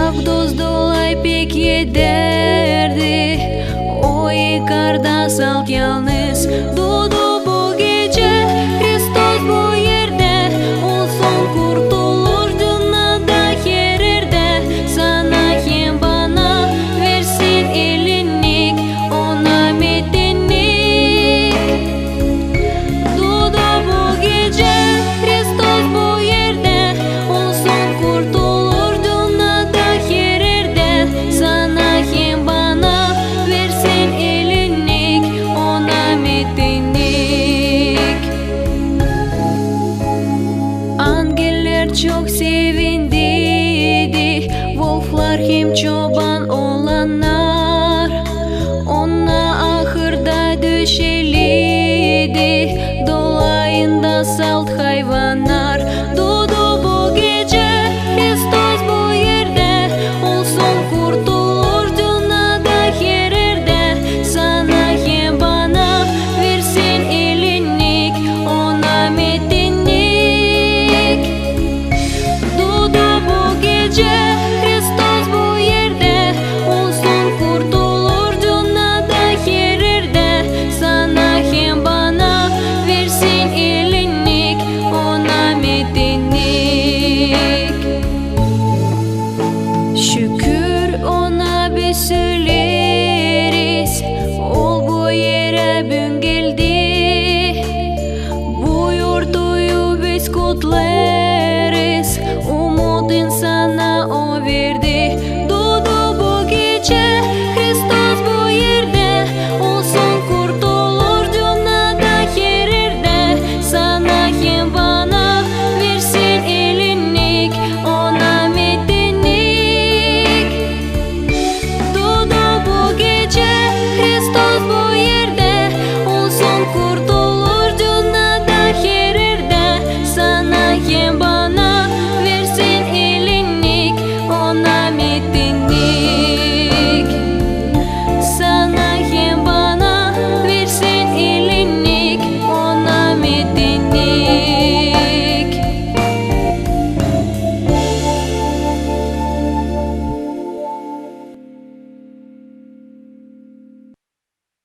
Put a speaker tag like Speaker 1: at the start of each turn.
Speaker 1: Çok dozdolay pek yederdi. O yukarıda salt yalnız doğdu bu gece. Kristus bu yerde olsun, kurtulur dünyada her yerde. Sana hem bana versin elinlik, ona metinlik. Doğdu bu gece Kristus bu yerde olsun, kurtulur dünyada her yerde. Sana hem bana versin elinlik, ona metinlik. Angeller çok sevindiydi, wolflar hem çoban